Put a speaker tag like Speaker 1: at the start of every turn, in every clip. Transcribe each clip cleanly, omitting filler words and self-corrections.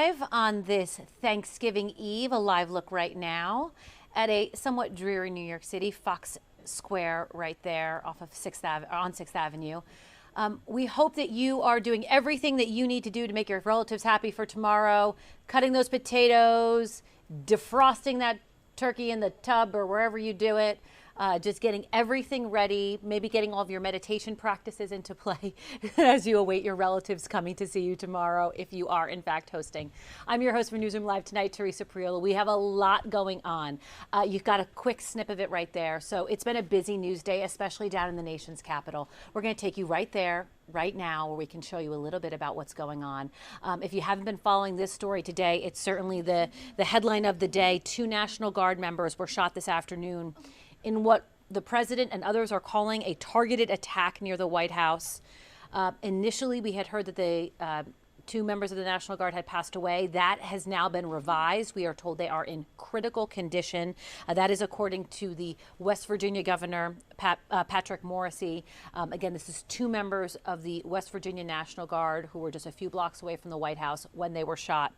Speaker 1: Live on this Thanksgiving Eve, a live look right now at a somewhat dreary New York City, Fox Square right there off of 6th on 6th Avenue. We hope that you are doing everything that you need to do to make your relatives happy for tomorrow, cutting those potatoes, defrosting that turkey in the tub or wherever you do it. Just getting everything ready, maybe getting all of your meditation practices into play as you await your relatives coming to see you tomorrow, if you are in fact hosting. I'm your host for Newsroom Live tonight, Teresa Priola. We have a lot going on. You've got a quick snip of it right there. So it's been a busy news day, especially down in the nation's capital. We're going to take you right there, right now, where we can show you a little bit about what's going on. If you haven't been following this story today, it's certainly the headline of the day. 2 National Guard members were shot this afternoon in what the president and others are calling a targeted attack near the White House. Initially, we had heard that the 2 members of the National Guard had passed away. That has now been revised. We are told they are in critical condition. That is according to the West Virginia governor, Patrick Morrisey. Again, this is 2 members of the West Virginia National Guard who were just a few blocks away from the White House when they were shot.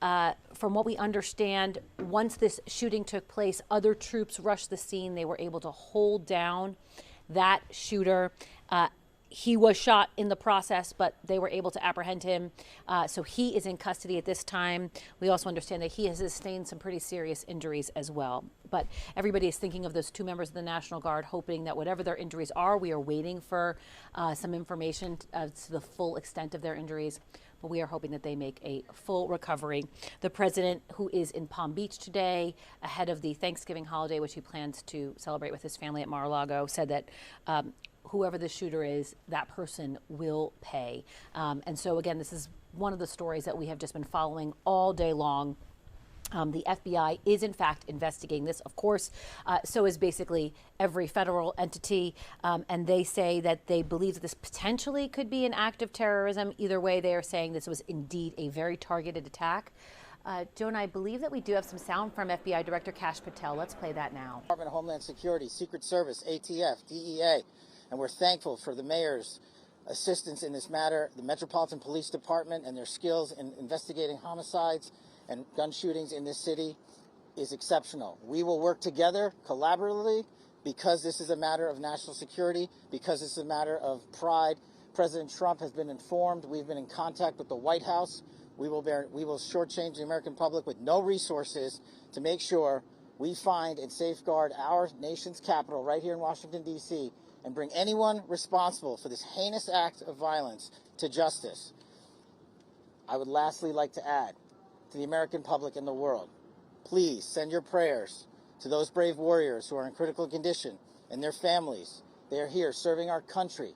Speaker 1: From what we understand, once this shooting took place, other troops rushed the scene. They were able to hold down that shooter. He was shot in the process, but they were able to apprehend him. So he is in custody at this time. We also understand that he has sustained some pretty serious injuries as well. But everybody is thinking of those 2 members of the National Guard, hoping that whatever their injuries are, we are waiting for some information to the full extent of their injuries. But we are hoping that they make a full recovery. The president, who is in Palm Beach today, ahead of the Thanksgiving holiday, which he plans to celebrate with his family at Mar-a-Lago, said that whoever the shooter is, that person will pay. And so, again, this is one of the stories that we have just been following all day long. The FBI is, in fact, investigating this. Of course, so is basically every federal entity. And they say that they believe that this potentially could be an act of terrorism. Either way, they are saying this was indeed a very targeted attack. Joan, I believe that we do have some sound from FBI Director Kash Patel. Let's play that now.
Speaker 2: Department of Homeland Security, Secret Service, ATF, DEA, and we're thankful for the mayor's assistance in this matter, the Metropolitan Police Department and their skills in investigating homicides and gun shootings in this city is exceptional. We will work together collaboratively because this is a matter of national security, because this is a matter of pride. President Trump has been informed. We've been in contact with the White House. We will shortchange the American public with no resources to make sure we find and safeguard our nation's capital right here in Washington, D.C., and bring anyone responsible for this heinous act of violence to justice. I would lastly like to add to the American public and the world, please send your prayers to those brave warriors who are in critical condition and their families. They are here serving our country.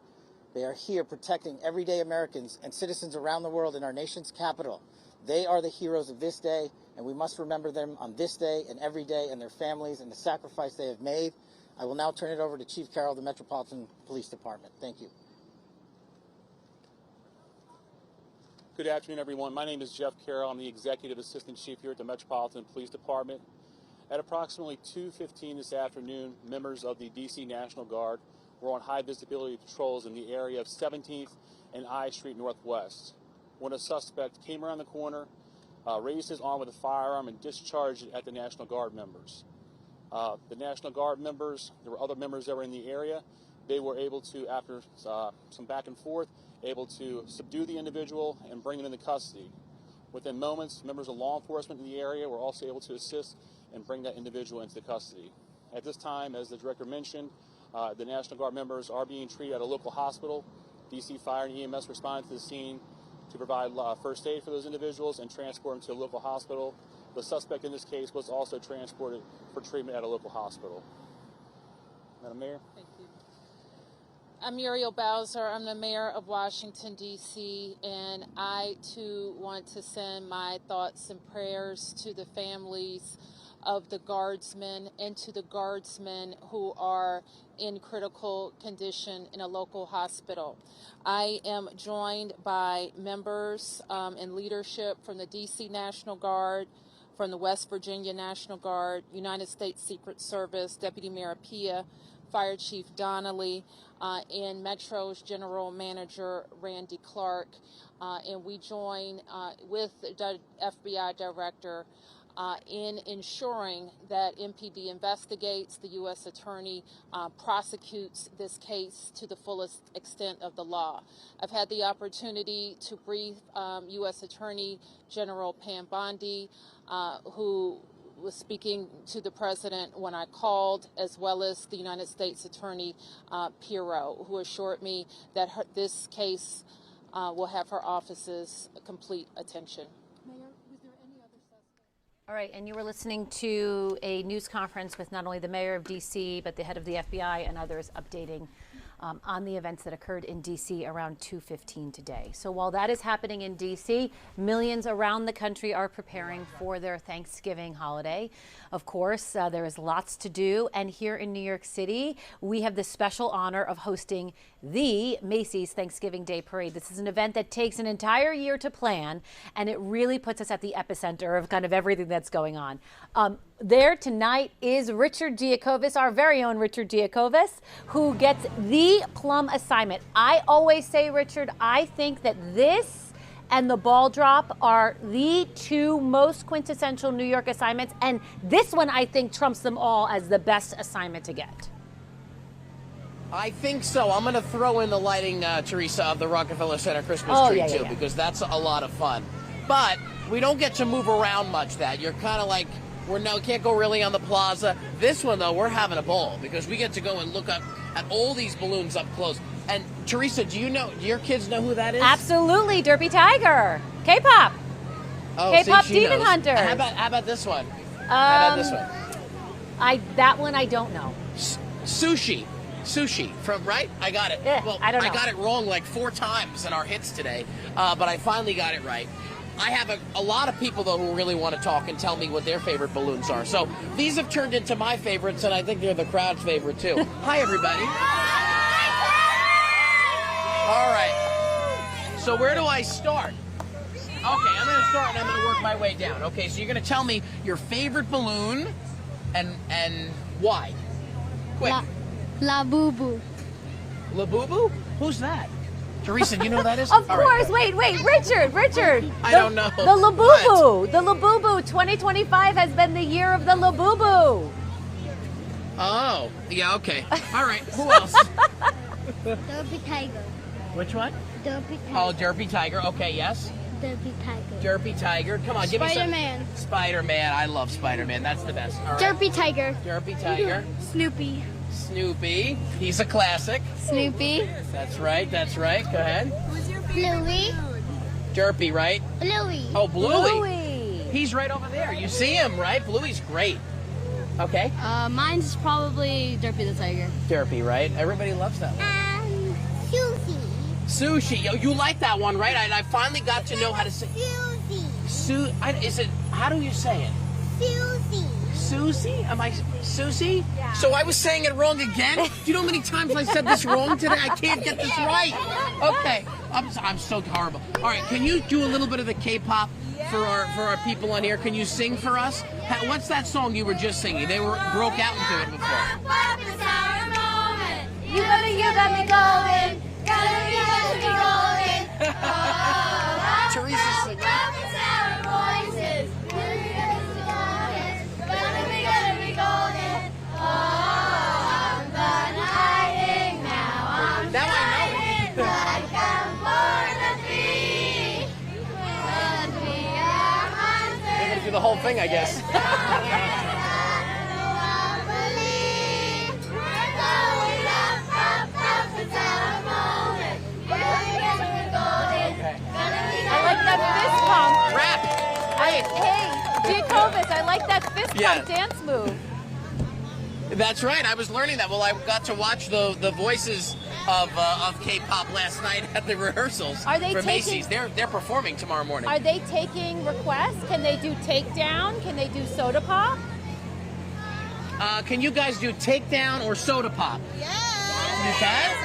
Speaker 2: They are here protecting everyday Americans and citizens around the world in our nation's capital. They are the heroes of this day, and we must remember them on this day and every day, and their families and the sacrifice they have made. I will now turn it over to Chief Carroll of the Metropolitan Police Department. Thank you.
Speaker 3: Good afternoon, everyone. My name is Jeff Carroll. I'm the Executive Assistant Chief here at the Metropolitan Police Department. At approximately 2:15 this afternoon, members of the D.C. National Guard were on high visibility patrols in the area of 17th and I Street Northwest when a suspect came around the corner, raised his arm with a firearm, and discharged it at the National Guard members. The National Guard members, there were other members that were in the area. They were able to, after some back and forth, able to subdue the individual and bring him into custody. Within moments, members of law enforcement in the area were also able to assist and bring that individual into custody. At this time, as the director mentioned, the National Guard members are being treated at a local hospital. DC Fire and EMS responded to the scene to provide first aid for those individuals and transport them to a local hospital. The suspect in this case was also transported for treatment at a local hospital. Madam Mayor?
Speaker 4: Thank you. I'm Muriel Bowser. I'm the mayor of Washington, D.C., and I, too, want to send my thoughts and prayers to the families of the guardsmen and to the guardsmen who are in critical condition in a local hospital. I am joined by members and leadership from the D.C. National Guard, from the West Virginia National Guard, United States Secret Service, Deputy Mayor Pia, Fire Chief Donnelly, and Metro's General Manager Randy Clark. and we join with the FBI director in ensuring that MPD investigates, the U.S. Attorney prosecutes this case to the fullest extent of the law. I've had the opportunity to brief U.S. Attorney General Pam Bondi, who was speaking to the president when I called, as well as the United States Attorney Pirro, who assured me that this case will have her office's complete attention.
Speaker 1: All right, and you were listening to a news conference with not only the mayor of D.C., but the head of the FBI and others updating on the events that occurred in D.C. around 2:15 today. So while that is happening in D.C., millions around the country are preparing for their Thanksgiving holiday. Of course, there is lots to do. And here in New York City, we have the special honor of hosting the Macy's Thanksgiving Day Parade. This is an event that takes an entire year to plan, and it really puts us at the epicenter of kind of everything that's going on. There tonight is Richard Giacovis, our very own Richard Giacovis, who gets the plum assignment. I always say, Richard, I think that this and the ball drop are the two most quintessential New York assignments, and this one I think trumps them all as the best assignment to get.
Speaker 5: I think so. I'm going to throw in the lighting, Teresa, of the Rockefeller Center Christmas tree, too, because that's a lot of fun. But we don't get to move around much that. You're kind of like, can't go really on the plaza. This one, though, we're having a ball because we get to go and look up at all these balloons up close. And Teresa, do your kids know who that is?
Speaker 1: Absolutely, Derpy Tiger, K-pop,
Speaker 5: oh,
Speaker 1: K-pop
Speaker 5: see,
Speaker 1: Demon
Speaker 5: knows.
Speaker 1: Hunter.
Speaker 5: How about this one? How about this one?
Speaker 1: That one I don't know.
Speaker 5: Sushi from right? I got it.
Speaker 1: Yeah,
Speaker 5: well,
Speaker 1: I don't know.
Speaker 5: I got it wrong like 4 times in our hits today, but I finally got it right. I have a lot of people, though, who really want to talk and tell me what their favorite balloons are. So these have turned into my favorites, and I think they're the crowd's favorite, too. Hi, everybody. All right. So where do I start? Okay, I'm going to start, and I'm going to work my way down. Okay, so you're going to tell me your favorite balloon and why. Quick.
Speaker 6: La Boo Boo.
Speaker 5: La Boo Boo? Who's that? Teresa, do you know who that is?
Speaker 1: Of course. Right. Wait, Richard.
Speaker 5: I don't know.
Speaker 1: The La Boo Boo. The La Boo Boo 2025 has been the year of the La Boo Boo.
Speaker 5: Oh, yeah, okay. All right, who else?
Speaker 6: Derpy Tiger.
Speaker 5: Which one?
Speaker 6: Derpy Tiger.
Speaker 5: Oh, Derpy Tiger. Okay, yes.
Speaker 6: Derpy Tiger.
Speaker 5: Derpy Tiger. Come on, give me some.
Speaker 6: Spider-Man.
Speaker 5: Spider-Man. I love Spider-Man. That's the best. All right.
Speaker 6: Derpy Tiger.
Speaker 5: Derpy Tiger.
Speaker 6: Snoopy.
Speaker 5: Snoopy. He's a classic.
Speaker 6: Snoopy.
Speaker 5: That's right. Go ahead.
Speaker 6: Bluey.
Speaker 5: Derpy, right?
Speaker 6: Bluey.
Speaker 5: Oh, Bluey.
Speaker 1: Bluey.
Speaker 5: He's right over there. You see him, right? Bluey's great. Okay.
Speaker 6: Mine's probably Derpy the Tiger.
Speaker 5: Derpy, right? Everybody loves that one.
Speaker 6: Sushi.
Speaker 5: Sushi. You like that one, right? I finally got to know how to say.
Speaker 6: Sushi.
Speaker 5: How do you say it?
Speaker 6: Sushi.
Speaker 5: Susie? Am I Susie?
Speaker 6: Yeah.
Speaker 5: So I was saying it wrong again? Do you know how many times I said this wrong today? I can't get this right. Okay. I'm so horrible. All right, can you do a little bit of the K-pop for our people on here? Can you sing for us? What's that song you were just singing? They broke out into it before.
Speaker 6: You got me golden. Gotta be golden.
Speaker 5: Teresa's singing. Now I know it. They're going to do the whole thing, I guess.
Speaker 1: I like that fist pump.
Speaker 5: Rap.
Speaker 1: Hey, Giacovis, I like that fist pump dance move.
Speaker 5: That's right. I was learning that. Well, I got to watch the voices of K-pop last night at the rehearsals.
Speaker 1: Are they
Speaker 5: for
Speaker 1: taking-
Speaker 5: Macy's? They're performing tomorrow morning.
Speaker 1: Are they taking requests? Can they do takedown? Can they do soda pop?
Speaker 5: Can you guys do takedown or soda pop?
Speaker 6: Yeah.
Speaker 5: You can?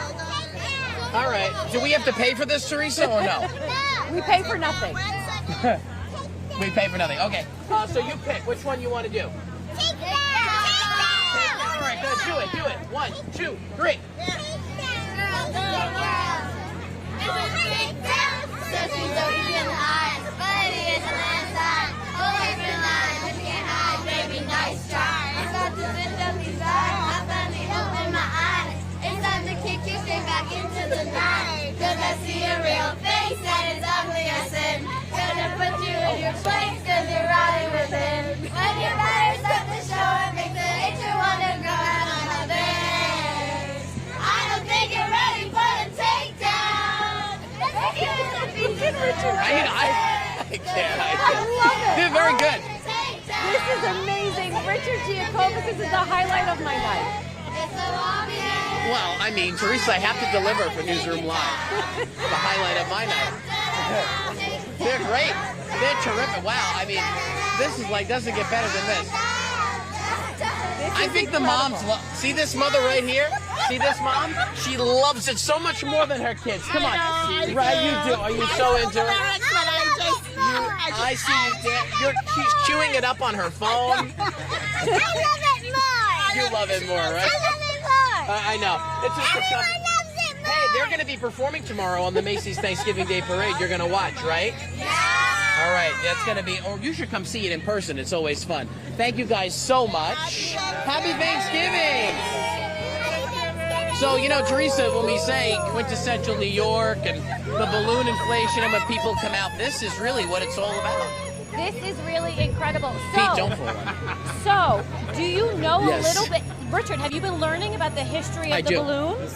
Speaker 5: All right. Do we have to pay for this, Teresa, or no?
Speaker 1: We pay for nothing.
Speaker 5: We pay for nothing. Okay. So you pick which one you want to do. All right, good. Do it. 1, 2, 3.
Speaker 6: so she's so easy in the eyes. But it is on the inside. Away from the line, but you can't hide, baby. Nice try. I'm about to lift up these eyes. I finally open my eyes. It's time to kick you straight back into the night. Cause I see a real face that is ugly as sin. Gonna put you in your place cause you're rotting within. When your batteries start to show, it makes the nature wanna grow out on others. I don't think you're ready for the takedown.
Speaker 5: I can't.
Speaker 1: I love it.
Speaker 5: Did very good.
Speaker 1: This is amazing. Richard Giacobbe, this is the highlight of my night.
Speaker 5: Well, I mean, Teresa, I have to deliver for Newsroom Live. The highlight of my night. They're great. They're terrific. Wow. I mean, this is like, doesn't get better than this. I think the moms see this mother right here? See this mom? She loves it so much more than her kids. Come on. Right, you do. Are you so into it? I see you. She's chewing it up on her phone.
Speaker 6: I love it more.
Speaker 5: You love it more, right?
Speaker 6: I love it more.
Speaker 5: I know. It's just a
Speaker 6: Everyone loves it more.
Speaker 5: Hey, they're going to be performing tomorrow on the Macy's Thanksgiving Day Parade. You're going to watch, right?
Speaker 6: Yeah.
Speaker 5: All right, that's going to be, or you should come see it in person. It's always fun. Thank you guys so much. Happy Thanksgiving. So, you know, Teresa, when we say quintessential New York and the balloon inflation and when people come out, this is really what it's all about.
Speaker 1: This is really incredible.
Speaker 5: Pete, don't fall on.
Speaker 1: So, do you know
Speaker 5: Yes.
Speaker 1: a little bit, Richard, have you been learning about the history of the balloons?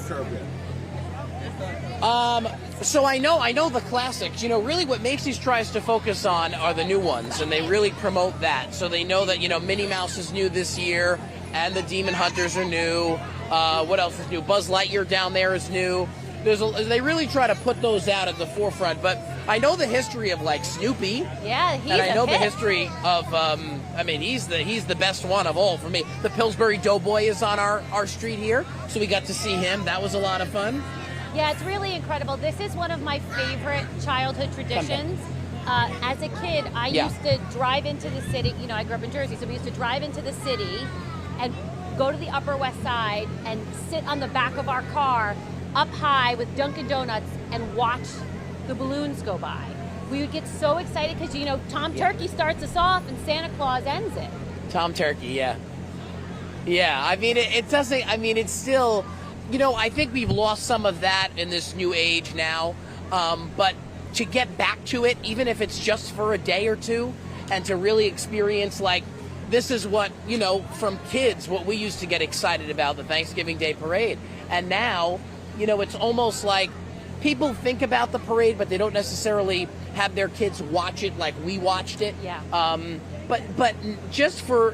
Speaker 5: So I know the classics. You know, really what Macy's tries to focus on are the new ones, and they really promote that. So they know that, you know, Minnie Mouse is new this year, and the Demon Hunters are new. What else is new? Buzz Lightyear down there is new. They really try to put those out at the forefront. But I know the history of, like, Snoopy.
Speaker 1: Yeah, he's
Speaker 5: And I know the
Speaker 1: hit.
Speaker 5: history of, I mean, he's the best one of all for me. The Pillsbury Doughboy is on our street here, so we got to see him. That was a lot of fun.
Speaker 1: Yeah, it's really incredible. This is one of my favorite childhood traditions. As a kid, I used to drive into the city. You know, I grew up in Jersey, so we used to drive into the city and go to the Upper West Side and sit on the back of our car up high with Dunkin' Donuts and watch the balloons go by. We would get so excited because, you know, Tom Turkey starts us off and Santa Claus ends it.
Speaker 5: Tom Turkey, yeah. Yeah, I mean, it doesn't, I mean, it's still, you know, I think we've lost some of that in this new age now. But to get back to it, even if it's just for a day or two, and to really experience, like, this is what, you know, from kids, what we used to get excited about, the Thanksgiving Day Parade. And now, you know, it's almost like people think about the parade, but they don't necessarily have their kids watch it like we watched it.
Speaker 1: Yeah.
Speaker 5: But just for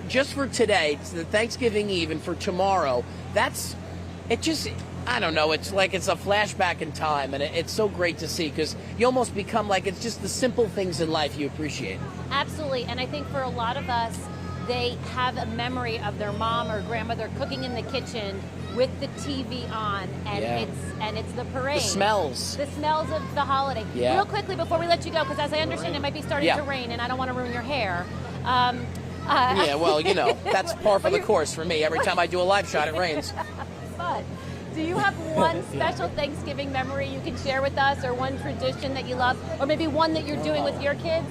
Speaker 5: today, it's the Thanksgiving Eve, and for tomorrow, it just, I don't know, it's like it's a flashback in time, and it's so great to see, because you almost become like, it's just the simple things in life you appreciate.
Speaker 1: Absolutely, and I think for a lot of us, they have a memory of their mom or grandmother cooking in the kitchen with the TV on, and it's the parade.
Speaker 5: The smells.
Speaker 1: The smells of the holiday.
Speaker 5: Yeah.
Speaker 1: Real quickly before we let you go, because as I understand, it might be starting to rain, and I don't want to ruin your hair.
Speaker 5: Yeah, well, you know, that's par for the course for me. Every time I do a live shot, it rains.
Speaker 1: But do you have one special Thanksgiving memory you can share with us, or one tradition that you love, or maybe one that you're doing with your kids?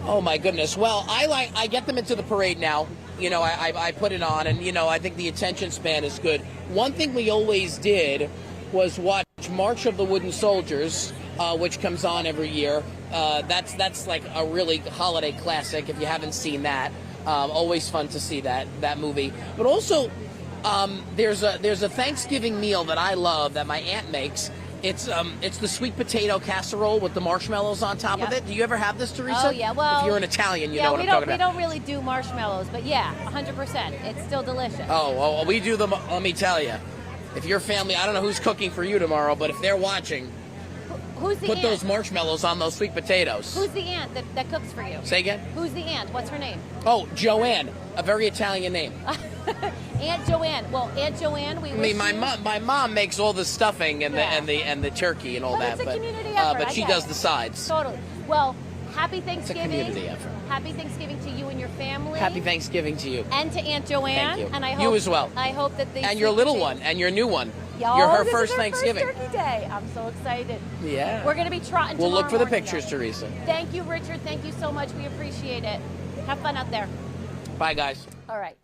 Speaker 5: Oh my goodness. Well, I get them into the parade now. You know, I put it on, and, you know, I think the attention span is good. One thing we always did was watch March of the Wooden Soldiers, which comes on every year. That's like a really holiday classic if you haven't seen that. Always fun to see that movie. But also, there's a Thanksgiving meal that I love that my aunt makes. It's the sweet potato casserole with the marshmallows on top of it. Do you ever have this, Teresa?
Speaker 1: Oh, yeah. Well,
Speaker 5: if you're an Italian, you know what I'm talking about.
Speaker 1: We don't really do marshmallows, but yeah, 100%. It's still delicious.
Speaker 5: Oh, well, we do them. Let me tell you. If your family, I don't know who's cooking for you tomorrow, but if they're watching,
Speaker 1: Who's the
Speaker 5: put
Speaker 1: aunt?
Speaker 5: those marshmallows on those sweet potatoes.
Speaker 1: Who's the aunt that cooks for you?
Speaker 5: Say again?
Speaker 1: Who's the aunt? What's her name?
Speaker 5: Oh, Joanne. A very Italian name.
Speaker 1: Aunt Joanne. Well, Aunt Joanne, we
Speaker 5: I mean, my mom makes all the stuffing and the turkey and all that,
Speaker 1: it's a
Speaker 5: but
Speaker 1: community effort,
Speaker 5: but
Speaker 1: I
Speaker 5: she
Speaker 1: get
Speaker 5: does
Speaker 1: it.
Speaker 5: the sides.
Speaker 1: Totally. Well, happy Thanksgiving.
Speaker 5: community effort.
Speaker 1: Happy Thanksgiving to you and your family.
Speaker 5: Happy Thanksgiving to you.
Speaker 1: And to Aunt Joanne.
Speaker 5: Thank you.
Speaker 1: And I hope
Speaker 5: You as well.
Speaker 1: I hope that the
Speaker 5: And your little one and your new one.
Speaker 1: Y'all,
Speaker 5: You're her
Speaker 1: this
Speaker 5: first
Speaker 1: is her
Speaker 5: Thanksgiving.
Speaker 1: First turkey day. I'm so excited.
Speaker 5: Yeah.
Speaker 1: We're going to be trotting
Speaker 5: We'll look for the
Speaker 1: tomorrow morning,
Speaker 5: pictures,
Speaker 1: though.
Speaker 5: Teresa.
Speaker 1: Thank you, Richard. Thank you so much. We appreciate it. Have fun out there.
Speaker 5: Bye, guys.
Speaker 1: All right.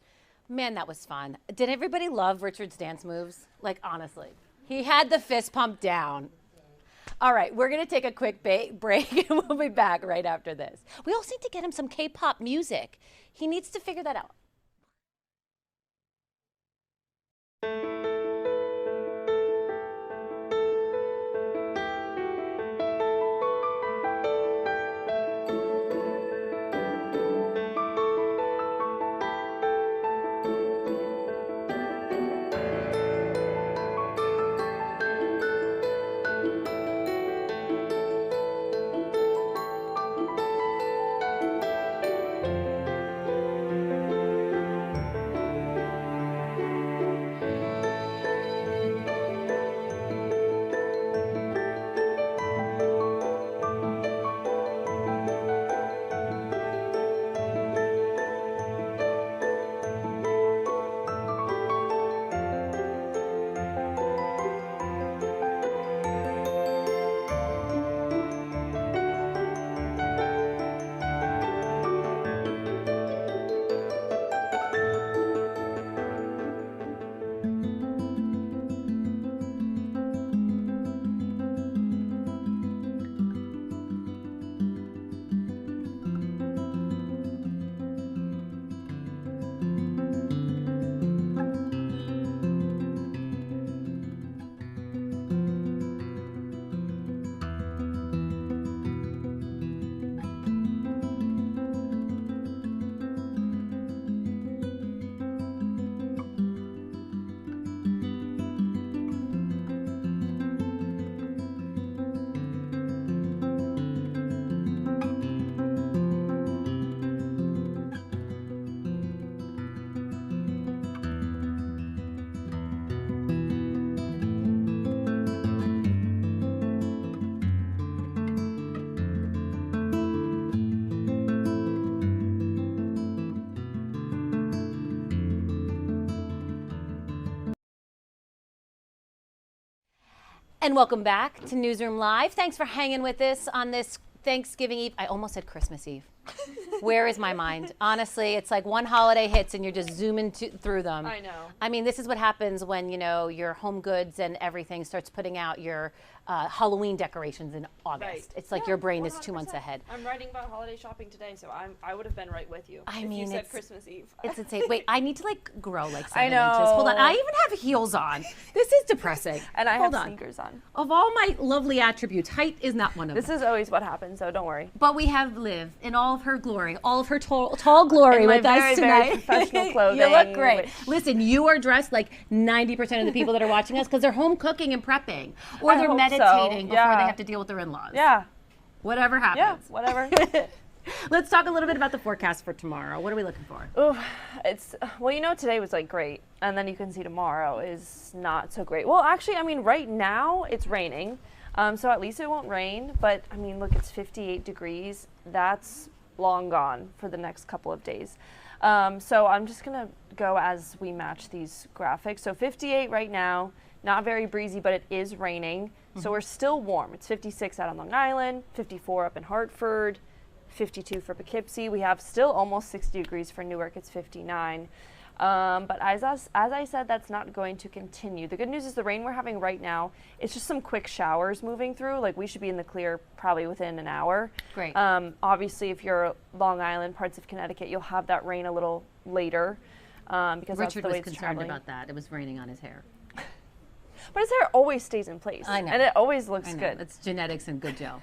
Speaker 1: Man, that was fun. Did everybody love Richard's dance moves? Like, honestly. He had the fist pump down. All right, we're going to take a quick break, and we'll be back right after this. We also need to get him some K-pop music. He needs to figure that out. And welcome back to Newsroom Live. Thanks for hanging with us on this Thanksgiving Eve. I almost said Christmas Eve. Where is my mind? Honestly, it's like one holiday hits and you're just zooming through them.
Speaker 7: I know.
Speaker 1: I mean, this is what happens when, you know, your Home Goods and everything starts putting out your Halloween decorations in August.
Speaker 7: Right.
Speaker 1: It's like your brain is 2 months ahead.
Speaker 7: I'm writing about holiday shopping today, so I would have been right with you.
Speaker 1: I
Speaker 7: if
Speaker 1: mean,
Speaker 7: you said
Speaker 1: it's
Speaker 7: Christmas Eve.
Speaker 1: It's insane. Wait, I need to like grow like 7
Speaker 7: I know.
Speaker 1: inches. Hold on. I even have heels on. This is depressing.
Speaker 7: And I
Speaker 1: Hold
Speaker 7: have
Speaker 1: on.
Speaker 7: sneakers on.
Speaker 1: Of all my lovely attributes, height is not one of them.
Speaker 7: This is always what happens, so don't worry.
Speaker 1: But we have Liv in all of her glory, all of her tall glory
Speaker 7: In my
Speaker 1: with us
Speaker 7: very,
Speaker 1: tonight.
Speaker 7: very professional clothing.
Speaker 1: You look great.
Speaker 7: which-
Speaker 1: Listen, you are dressed like 90% of the people that are watching us because they're home cooking and prepping, or
Speaker 7: I
Speaker 1: they're
Speaker 7: hope so.
Speaker 1: meditating before
Speaker 7: Yeah.
Speaker 1: they have to deal with their in-laws.
Speaker 7: Yeah.
Speaker 1: Whatever
Speaker 7: Yeah,
Speaker 1: happens.
Speaker 7: whatever.
Speaker 1: Let's talk a little bit about the forecast for tomorrow. What are we looking for?
Speaker 7: Ooh, well, you know, today was like great, and then you can see tomorrow is not so great. Well, actually, I mean, right now it's raining, so at least it won't rain. But I mean, look, it's 58 degrees. That's long gone for the next couple of days. So I'm just gonna go as we match these graphics. So 58 right now, not very breezy, but it is raining. So we're still warm. It's 56 out on Long Island, 54 up in Hartford, 52 for Poughkeepsie. We have still almost 60 degrees for Newark. It's 59. But as I said, that's not going to continue. The good news is the rain we're having right now, it's just some quick showers moving through. Like, we should be in the clear probably within an hour.
Speaker 1: Great.
Speaker 7: Obviously, if you're Long Island, parts of Connecticut, you'll have that rain a little later because that's
Speaker 1: Richard
Speaker 7: the way
Speaker 1: was
Speaker 7: it's
Speaker 1: concerned
Speaker 7: traveling.
Speaker 1: about that. It was raining on his hair.
Speaker 7: But his hair always stays in place.
Speaker 1: I know.
Speaker 7: And it always looks
Speaker 1: I know.
Speaker 7: good.
Speaker 1: It's genetics and good gel.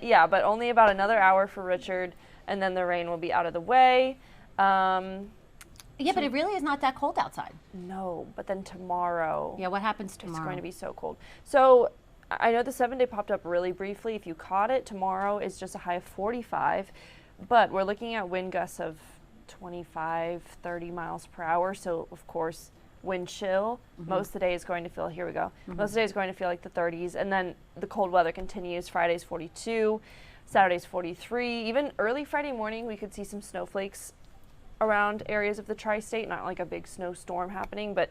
Speaker 7: Yeah, but only about another hour for Richard, and then the rain will be out of the way.
Speaker 1: Yeah, but it really is not that cold outside.
Speaker 7: No, but then tomorrow.
Speaker 1: Yeah, what happens tomorrow?
Speaker 7: It's going to be so cold. So I know the 7-day popped up really briefly. If you caught it, tomorrow is just a high of 45, but we're looking at wind gusts of 25, 30 miles per hour. So of course, wind chill. Most of the day is going to feel, here we go. Most of the day is going to feel like the 30s, and then the cold weather continues. Friday's 42, Saturday's 43. Even early Friday morning, we could see some snowflakes around areas of the tri-state, not like a big snowstorm happening, but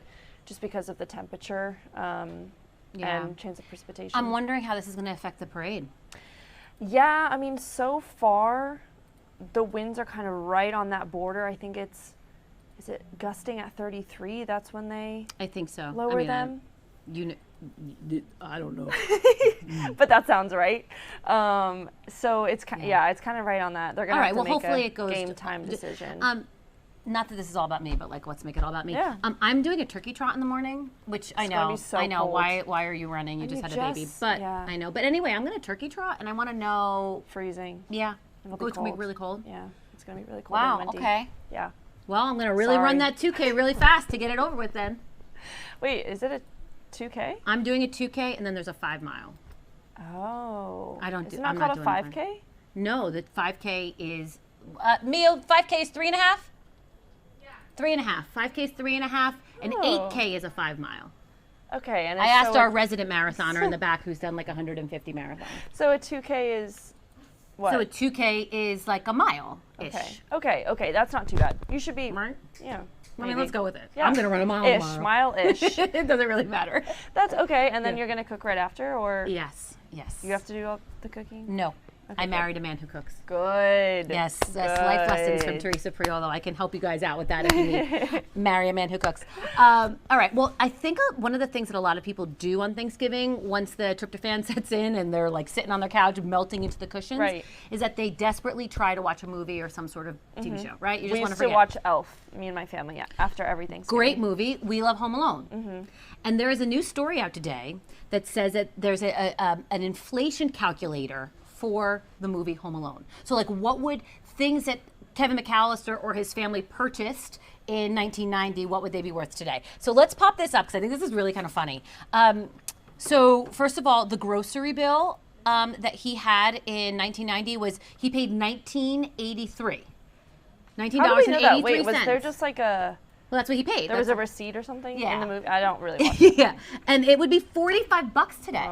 Speaker 7: just because of the temperature and chance of precipitation.
Speaker 1: I'm wondering how this is going to affect the parade.
Speaker 7: Yeah, I mean, so far, the winds are kind of right on that border. I think is it gusting at 33? That's when they
Speaker 1: I think so.
Speaker 7: lower them.
Speaker 1: I don't know.
Speaker 7: But that sounds right. So it's it's kind of right on that. They're gonna have to make
Speaker 1: hopefully
Speaker 7: a
Speaker 1: it goes
Speaker 7: game time decision.
Speaker 1: Not that this is all about me, but like, let's make it all about me.
Speaker 7: Yeah.
Speaker 1: I'm doing a turkey trot in the morning, which I
Speaker 7: gonna
Speaker 1: know.
Speaker 7: be so
Speaker 1: I know.
Speaker 7: cold.
Speaker 1: Why are you running? You just had a baby. But I know. But anyway, I'm going to turkey trot, and I want to know.
Speaker 7: Freezing.
Speaker 1: Yeah.
Speaker 7: It'll
Speaker 1: It's going to be really cold.
Speaker 7: Yeah, it's gonna be really cold.
Speaker 1: Wow.
Speaker 7: and windy.
Speaker 1: Okay.
Speaker 7: Yeah.
Speaker 1: Well, I'm going to really run
Speaker 7: Sorry.
Speaker 1: that 2K really fast to get it over with. Then
Speaker 7: Wait, is it a 2K?
Speaker 1: I'm doing a 2K, and then there's a 5 mile.
Speaker 7: Oh.
Speaker 1: I don't do.
Speaker 7: Isn't that
Speaker 1: I'm not
Speaker 7: called a
Speaker 1: doing
Speaker 7: 5K?
Speaker 1: No, the 5K is. Mio, 5K is 3.5. 3.5. 5K is 3.5, and 8K is a 5 mile.
Speaker 7: Okay, and
Speaker 1: I asked our resident marathoner in the back who's done like 150 marathons.
Speaker 7: So a 2K is what?
Speaker 1: So a 2K is like a mile-ish.
Speaker 7: Okay, that's not too bad. You should be,
Speaker 1: Right?
Speaker 7: yeah.
Speaker 1: I mean, let's go with it.
Speaker 7: Yeah.
Speaker 1: I'm going to run a mile
Speaker 7: Ish,
Speaker 1: tomorrow.
Speaker 7: mile-ish.
Speaker 1: It doesn't really matter.
Speaker 7: That's okay, and then you're gonna cook right after, or
Speaker 1: Yes.
Speaker 7: you have to do all the cooking?
Speaker 1: No. I
Speaker 7: good.
Speaker 1: married a man who cooks.
Speaker 7: Good.
Speaker 1: Yes, life lessons from
Speaker 7: Good.
Speaker 1: Teresa Priolo. I can help you guys out with that if you need. Marry a man who cooks. All right. Well, I think one of the things that a lot of people do on Thanksgiving, once the tryptophan sets in and they're like sitting on their couch melting into the cushions,
Speaker 7: Right.
Speaker 1: is that they desperately try to watch a movie or some sort of TV show, right? You
Speaker 7: We
Speaker 1: just want
Speaker 7: used
Speaker 1: to
Speaker 7: to
Speaker 1: forget.
Speaker 7: watch Elf, me and my family, after every Thanksgiving.
Speaker 1: Great movie. We love Home Alone. And there is a new story out today that says that there's an inflation calculator for the movie Home Alone. So like what would things that Kevin McAllister or his family purchased in 1990, what would they be worth today? So let's pop this up because I think this is really kind of funny. So first of all, the grocery bill that he had in 1990 was, he paid $19.83. $19.83.
Speaker 7: How do we know that? Wait, was there just like a...
Speaker 1: Well, that's what he paid.
Speaker 7: There was a receipt or something in
Speaker 1: Yeah.
Speaker 7: the movie? I don't really watch it.
Speaker 1: Yeah, and it would be $45 today.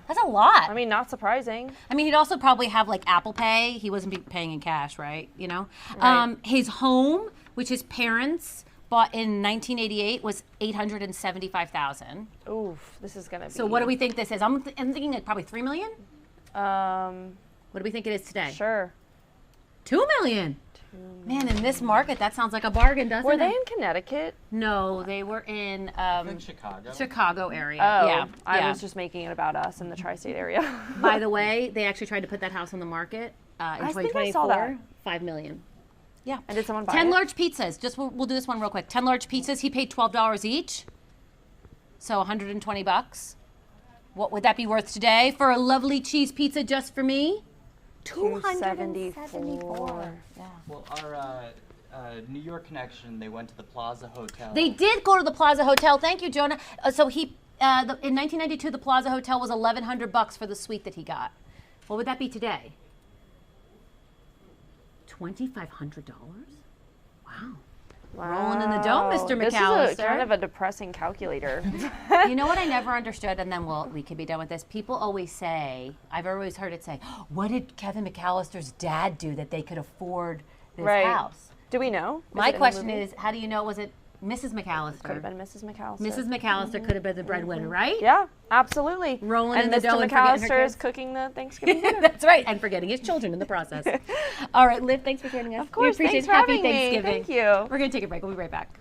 Speaker 1: That's a lot.
Speaker 7: I mean, not surprising.
Speaker 1: I mean, he'd also probably have like Apple Pay. He wasn't paying in cash, right? You know,
Speaker 7: Right.
Speaker 1: his home, which his parents bought in 1988, was $875,000.
Speaker 7: Oof, this is gonna be...
Speaker 1: So what do we think this is? I'm thinking like probably $3 million. What do we think it is today?
Speaker 7: Sure.
Speaker 1: $2 million. Man, in this market, that sounds like a bargain, doesn't it?
Speaker 7: Were they in Connecticut?
Speaker 1: No, they were in
Speaker 8: Chicago.
Speaker 1: Chicago area.
Speaker 7: Oh,
Speaker 1: yeah,
Speaker 7: I was just making it about us in the tri-state area.
Speaker 1: By the way, they actually tried to put that house on the market in
Speaker 7: I
Speaker 1: 2024.
Speaker 7: think I saw that.
Speaker 1: $5 million. Yeah.
Speaker 7: And did someone buy
Speaker 1: 10
Speaker 7: it?
Speaker 1: large pizzas. Just we'll do this one real quick. 10 large pizzas. He paid $12 each, so $120. What would that be worth today for a lovely cheese pizza just for me?
Speaker 7: $274.
Speaker 1: Yeah.
Speaker 8: Well, our New York connection, they went to the Plaza Hotel.
Speaker 1: They did go to the Plaza Hotel. Thank you, Jonah. So he in 1992, the Plaza Hotel was $1,100 for the suite that he got. What would that be today? $2,500. Wow. Rolling in the dough, Mr. McAllister.
Speaker 7: This is kind of a depressing calculator.
Speaker 1: You know what I never understood, and then we could be done with this. People always say, I've always heard it say, what did Kevin McAllister's dad do that they could afford this
Speaker 7: Right.
Speaker 1: house?
Speaker 7: Do we know?
Speaker 1: My
Speaker 7: it in the
Speaker 1: question
Speaker 7: movie?
Speaker 1: is, how do you know, was it Mrs. McAllister?
Speaker 7: Could have been Mrs. McAllister.
Speaker 1: Mrs. McAllister could have been the breadwinner, right?
Speaker 7: Yeah, absolutely.
Speaker 1: Rolling
Speaker 7: and
Speaker 1: in the dough
Speaker 7: Mr.
Speaker 1: and forgetting her
Speaker 7: McAllister is
Speaker 1: kids.
Speaker 7: cooking the Thanksgiving dinner.
Speaker 1: That's right, and forgetting his children in the process. All right, Liv, thanks for joining us.
Speaker 7: Of course,
Speaker 1: we appreciate
Speaker 7: thanks for
Speaker 1: Happy
Speaker 7: having me.
Speaker 1: Thanksgiving.
Speaker 7: Thank you.
Speaker 1: We're going to take a break. We'll be right back.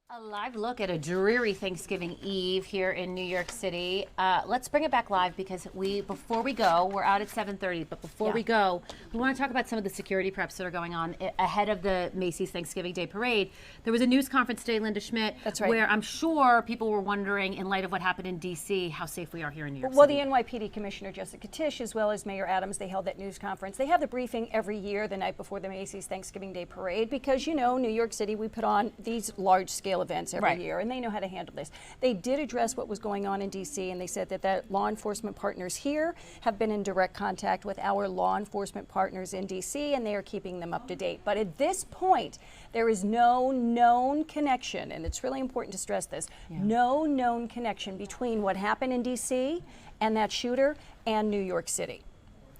Speaker 1: A live look at a dreary Thanksgiving Eve here in New York City. Let's bring it back live because before we go, we're out at 7:30, but before we go, we want to talk about some of the security preps that are going on ahead of the Macy's Thanksgiving Day Parade. There was a news conference today, Linda Schmidt, where I'm sure people were wondering, in light of what happened in D.C., how safe we are here in New York City.
Speaker 9: Well, the NYPD Commissioner Jessica Tisch, as well as Mayor Adams, they held that news conference. They have the briefing every year, the night before the Macy's Thanksgiving Day Parade, because, you know, New York City, we put on these large-scale events every year, and they know how to handle this. They did address what was going on in D.C., and they said that law enforcement partners here have been in direct contact with our law enforcement partners in D.C., and they are keeping them up to date. But at this point, there is no known connection, and it's really important to stress this, no known connection between what happened in D.C. and that shooter and New York City.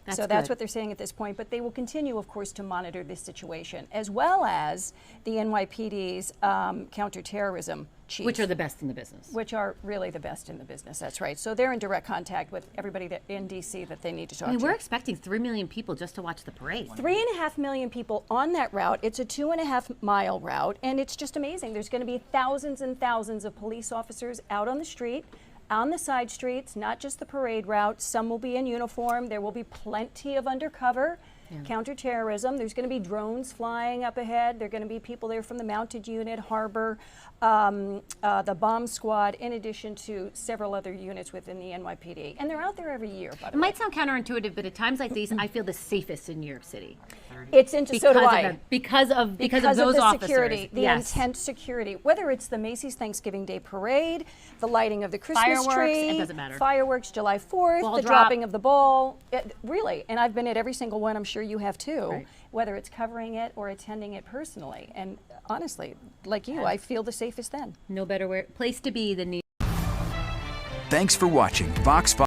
Speaker 9: That's what they're saying at this point, but they will continue, of course, to monitor this situation, as well as the NYPD's counterterrorism chief.
Speaker 1: Which are the best in the business.
Speaker 9: Which are really the best in the business, that's right. So they're in direct contact with everybody in D.C. that they need to talk to.
Speaker 1: We're expecting 3 million people just to watch the parade.
Speaker 9: 3.5 million people on that route. It's a 2.5-mile route, and it's just amazing. There's going to be thousands and thousands of police officers out on the street, on the side streets, not just the parade route. Some will be in uniform. There will be plenty of undercover counterterrorism. There's going to be drones flying up ahead. There are going to be people there from the mounted unit, harbor, the bomb squad, in addition to several other units within the NYPD. And they're out there every year, by the way.
Speaker 1: It might sound counterintuitive, but at times like these, I feel the safest in New York City.
Speaker 9: So do I.
Speaker 1: Because of those
Speaker 9: the
Speaker 1: officers.
Speaker 9: Security, the intense security. Whether it's the Macy's Thanksgiving Day Parade, the lighting of the Christmas tree,
Speaker 1: it doesn't matter.
Speaker 9: Fireworks, July 4th, the dropping of the ball. Really, and I've been at every single one. I'm sure you have too. Whether it's covering it or attending it personally. And honestly, like you, I feel the safest then.
Speaker 1: No better place to be than New York.
Speaker 10: Thanks for watching Fox